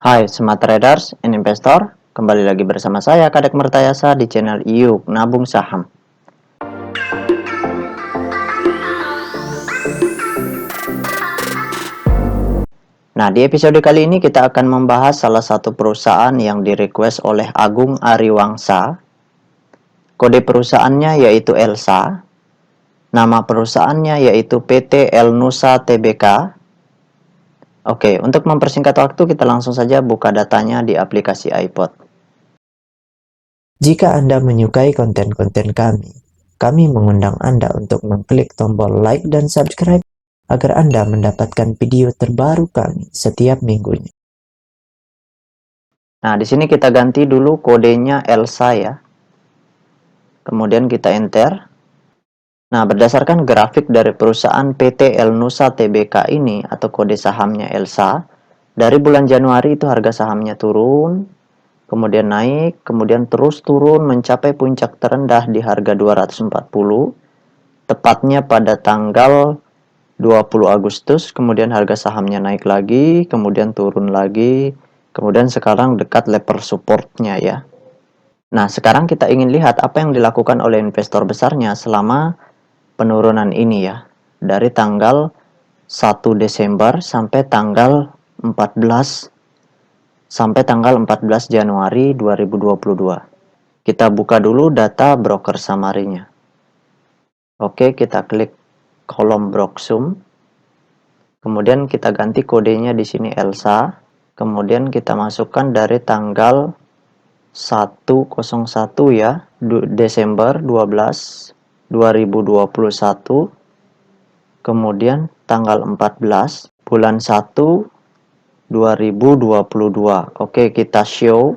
Hai Smart Traders and Investor, kembali lagi bersama saya Kadek Mertayasa di channel Yuk Nabung Saham. Nah, di episode kali ini kita akan membahas salah satu perusahaan yang di-request oleh Agung Ariwangsa. Kode perusahaannya yaitu ELSA. Nama perusahaannya yaitu PT El Nusa Tbk. Oke, untuk mempersingkat waktu kita langsung saja buka datanya di aplikasi iPod. Jika Anda menyukai konten-konten kami mengundang Anda untuk mengklik tombol like dan subscribe agar Anda mendapatkan video terbaru kami setiap minggunya. Nah, di sini kita ganti dulu kodenya ELSA ya. Kemudian kita enter. Nah, berdasarkan grafik dari perusahaan PT El Nusa Tbk ini atau kode sahamnya ELSA, dari bulan Januari itu harga sahamnya turun, kemudian naik, kemudian terus turun mencapai puncak terendah di harga 240, tepatnya pada tanggal 20 Agustus, kemudian harga sahamnya naik lagi, kemudian turun lagi, kemudian sekarang dekat level supportnya ya. Nah, sekarang kita ingin lihat apa yang dilakukan oleh investor besarnya selama penurunan ini ya, dari tanggal 1 Desember sampai tanggal 14 Januari 2022. Kita buka dulu data broker summary-nya. Oke, kita klik kolom Broksum. Kemudian kita ganti kodenya di sini ELSA. Kemudian kita masukkan dari tanggal 101 ya, Desember 12 2021. Kemudian tanggal 14 bulan 1 2022. Oke, kita show.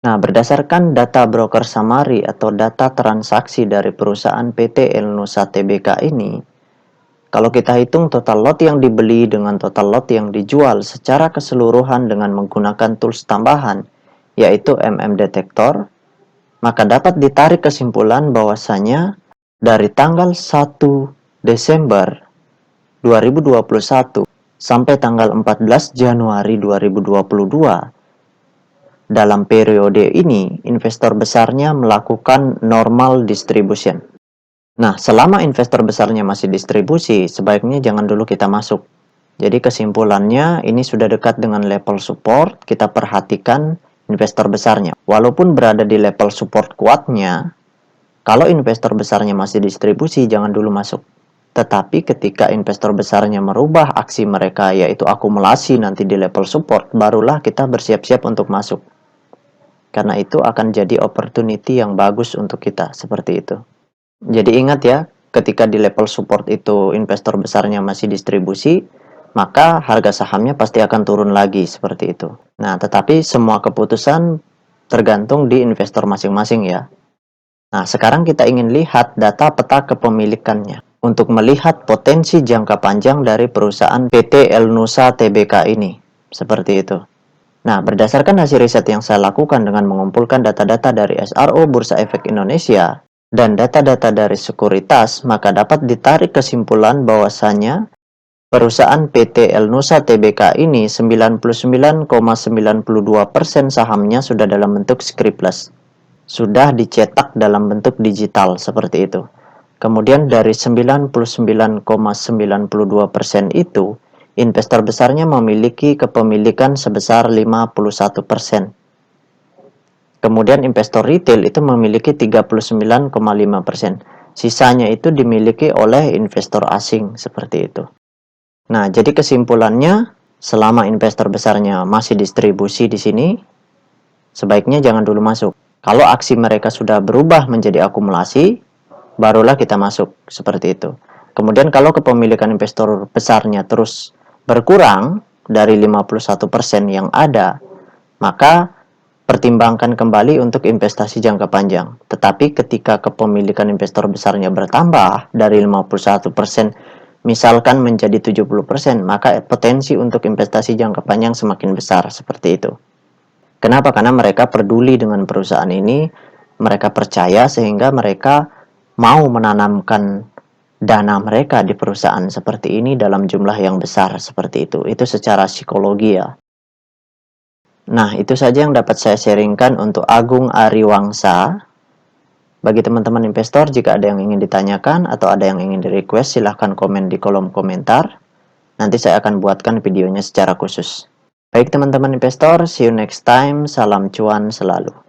Nah, berdasarkan data broker summary atau data transaksi dari perusahaan PT El Nusa Tbk ini, kalau kita hitung total lot yang dibeli dengan total lot yang dijual secara keseluruhan dengan menggunakan tools tambahan, yaitu Detektor, maka dapat ditarik kesimpulan bahwasanya dari tanggal 1 Desember 2021 sampai tanggal 14 Januari 2022, dalam periode ini investor besarnya melakukan normal distribution. Nah, selama investor besarnya masih distribusi, sebaiknya jangan dulu kita masuk. Jadi kesimpulannya ini sudah dekat dengan level support, kita perhatikan investor besarnya. Walaupun berada di level support kuatnya, kalau investor besarnya masih distribusi, jangan dulu masuk. Tetapi ketika investor besarnya merubah aksi mereka, yaitu akumulasi nanti di level support, barulah kita bersiap-siap untuk masuk. Karena itu akan jadi opportunity yang bagus untuk kita, seperti itu. Jadi ingat ya, ketika di level support itu investor besarnya masih distribusi, maka harga sahamnya pasti akan turun lagi, seperti itu. Nah, tetapi semua keputusan tergantung di investor masing-masing ya. Nah, sekarang kita ingin lihat data peta kepemilikannya untuk melihat potensi jangka panjang dari perusahaan PT El Nusa Tbk ini. Seperti itu. Nah, berdasarkan hasil riset yang saya lakukan dengan mengumpulkan data-data dari SRO Bursa Efek Indonesia dan data-data dari sekuritas, maka dapat ditarik kesimpulan bahwasanya perusahaan PT El Nusa Tbk ini 99,92% sahamnya sudah dalam bentuk scriptless. Sudah dicetak dalam bentuk digital seperti itu. Kemudian dari 99,92% itu, investor besarnya memiliki kepemilikan sebesar 51%. Kemudian investor retail itu memiliki 39,5%. Sisanya itu dimiliki oleh investor asing seperti itu. Nah, jadi kesimpulannya, selama investor besarnya masih distribusi di sini, sebaiknya jangan dulu masuk. Kalau aksi mereka sudah berubah menjadi akumulasi, barulah kita masuk, seperti itu. Kemudian kalau kepemilikan investor besarnya terus berkurang dari 51% yang ada, maka pertimbangkan kembali untuk investasi jangka panjang. Tetapi ketika kepemilikan investor besarnya bertambah dari 51%, misalkan menjadi 70%, maka potensi untuk investasi jangka panjang semakin besar, seperti itu. Kenapa? Karena mereka peduli dengan perusahaan ini, mereka percaya sehingga mereka mau menanamkan dana mereka di perusahaan seperti ini dalam jumlah yang besar seperti itu. Itu secara psikologi ya. Nah, itu saja yang dapat saya sharingkan untuk Agung Ariwangsa. Bagi teman-teman investor, jika ada yang ingin ditanyakan atau ada yang ingin di-request, silahkan komen di kolom komentar. Nanti saya akan buatkan videonya secara khusus. Baik teman-teman investor, see you next time. Salam cuan selalu.